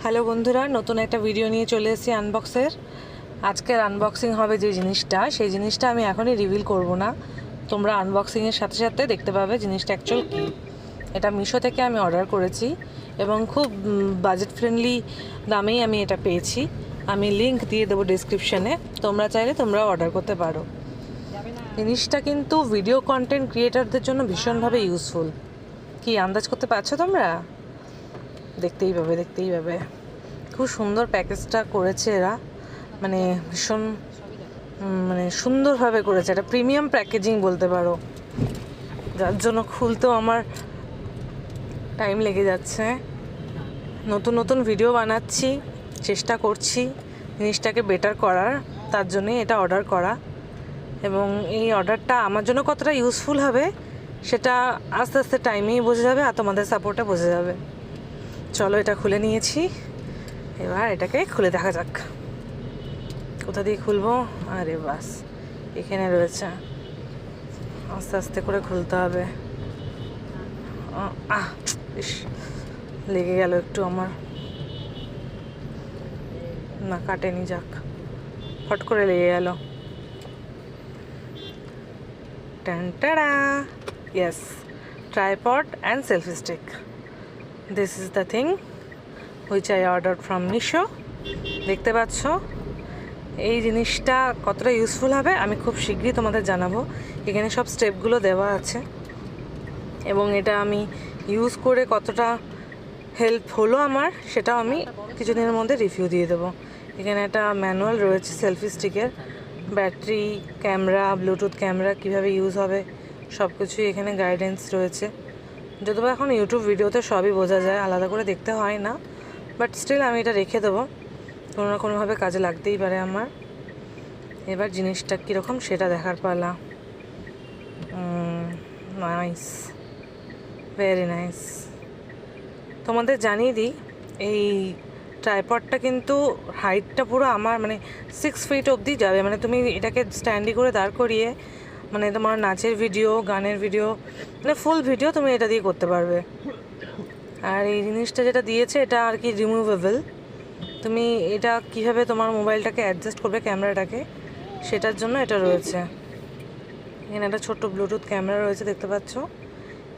Hello বন্ধুরা, নতুন একটা ভিডিও নিয়ে চলে এসেছি আনবক্সের। আজকের আনবক্সিং হবে যে জিনিসটা, সেই জিনিসটা আমি এখনই রিভিল করব না। তোমরা আনবক্সিংয়ের সাথে সাথে দেখতে পাবে জিনিসটা অ্যাকচুয়াল কী। এটা মিশো থেকে আমি অর্ডার করেছি এবং খুব বাজেট ফ্রেন্ডলি দামেই আমি এটা পেয়েছি। আমি লিংক দিয়ে দেবো ডিসক্রিপশানে, তোমরা চাইলে তোমরাও অর্ডার করতে পারো। জিনিসটা কিন্তু ভিডিও কন্টেন্ট ক্রিয়েটারদের জন্য ভীষণভাবে ইউজফুল। কি আন্দাজ করতে পারছো তোমরা? দেখতেই পাবে খুব সুন্দর প্যাকেজটা করেছে এরা, মানে ভীষণ সুন্দরভাবে করেছে। এটা প্রিমিয়াম প্যাকেজিং বলতে পারো, যার জন্য খুলতেও আমার টাইম লেগে যাচ্ছে। নতুন নতুন ভিডিও বানাচ্ছি, চেষ্টা করছি জিনিসটাকে বেটার করার, তার জন্যই এটা অর্ডার করা। এবং এই অর্ডারটা আমার জন্য কতটা ইউজফুল হবে সেটা আস্তে আস্তে টাইমেই বোঝা যাবে, আর তোমাদের সাপোর্টে বোঝা যাবে। চলো, এটা খুলে নিয়েছি, এবার এটাকে খুলে দেখা যাক। কোথা দিয়ে খুলবো? আরে বাস, এখানে রয়েছে। আস্তে আস্তে করে খুলতে হবে। ইস, লেগে গেল একটু আমার। না, কাটেনি, যাক, ফট করে লেগে গেল। টানটাড়া, yes, tripod and selfie stick. This is the thing which I ordered from Misho. দেখতে পাচ্ছ এই জিনিসটা কতটা ইউজফুল হবে আমি খুব শীঘ্রই তোমাদের জানাবো। এখানে সব স্টেপগুলো দেওয়া আছে এবং এটা আমি ইউজ করে কতটা হেল্প হলো আমার সেটাও আমি কিছুদিনের মধ্যে রিভিউ দিয়ে দেবো। এখানে একটা ম্যানুয়াল রয়েছে সেলফি স্টিকের, ব্যাটারি, ক্যামেরা, ব্লুটুথ ক্যামেরা কীভাবে ইউজ হবে সব কিছুই এখানে গাইডেন্স রয়েছে। যদিও এখন ইউটিউব ভিডিওতে সবই বোঝা যায়, আলাদা করে দেখতে হয় না, বাট স্টিল আমি এটা রেখে দেবো, কোনো না কোনোভাবে কাজে লাগতেই পারে আমার। এবার জিনিসটা কীরকম সেটা দেখার পালা। Nice, very nice. তোমাদের জানিয়ে দিই, এই ট্রাইপডটা কিন্তু হাইটটা পুরো আমার 6 ফিট অবধি যাবে। তুমি এটাকে স্ট্যান্ডি করে দাঁড় করিয়ে তোমার নাচের ভিডিও, গানের ভিডিও, ফুল ভিডিও তুমি এটা দিয়ে করতে পারবে। আর এই জিনিসটা যেটা দিয়েছে এটা আর কি রিমুভেবল। তুমি এটা কিভাবে তোমার মোবাইলটাকে অ্যাডজাস্ট করবে, ক্যামেরাটাকে, সেটার জন্য এটা রয়েছে। এখানে একটা ছোট্ট ব্লুটুথ ক্যামেরা রয়েছে, দেখতে পাচ্ছ।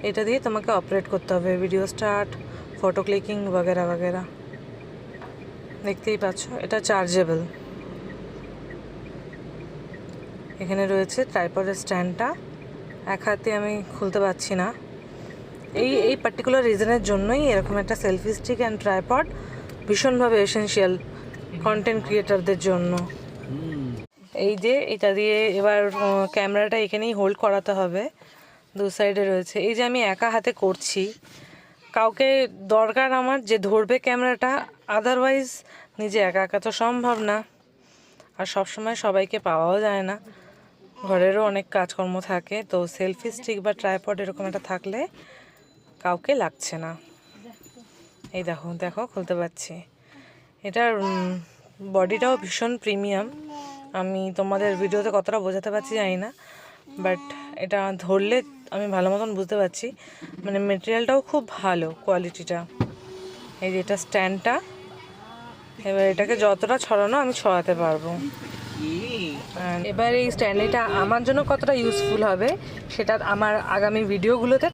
এটা দিয়ে তোমাকে অপারেট করতে হবে, ভিডিও স্টার্ট, ফটো ক্লিকিং বগেরা বগেরা। দেখতেই পাচ্ছ, এটা চার্জেবল। এখানে রয়েছে ট্রাইপডের স্ট্যান্ডটা, এক হাতে আমি খুলতে পারছি না। এই পার্টিকুলার রিজনের জন্যই এরকম একটা সেলফি স্টিক অ্যান্ড ট্রাইপড ভীষণভাবে এসেনশিয়াল কন্টেন্ট ক্রিয়েটারদের জন্য। এই যে এটা দিয়ে এবার ক্যামেরাটা এখানেই হোল্ড করাতে হবে, দু সাইডে রয়েছে। এই যে আমি একা হাতে করছি, কাউকে দরকার আমার যে ধরবে ক্যামেরাটা, আদারওয়াইজ নিজে একা একা তো সম্ভব না, আর সবসময় সবাইকে পাওয়াও যায় না, ঘরেরও অনেক কাজকর্ম থাকে। তো সেলফি স্টিক বা ট্রাইপড এরকম একটা থাকলে কাউকে লাগছে না। এই দেখো দেখো খুলতে পারছি। এটার বডিটাও ভীষণ প্রিমিয়াম। আমি তোমাদের ভিডিওতে কতটা বোঝাতে পারছি জানি না, বাট এটা ধরলে আমি ভালো মতন বুঝতে পারছি। মেটেরিয়ালটাও খুব ভালো, কোয়ালিটিটা। এই যে এটা স্ট্যান্ডটা, এবার এটাকে যতটা ছড়ানো আমি ছড়াতে পারবো। এবার এই স্ট্যান্ডটা আমার জন্য কতটা ইউজফুল হবে সেটা আমার আগামী ভিডিওগুলোতে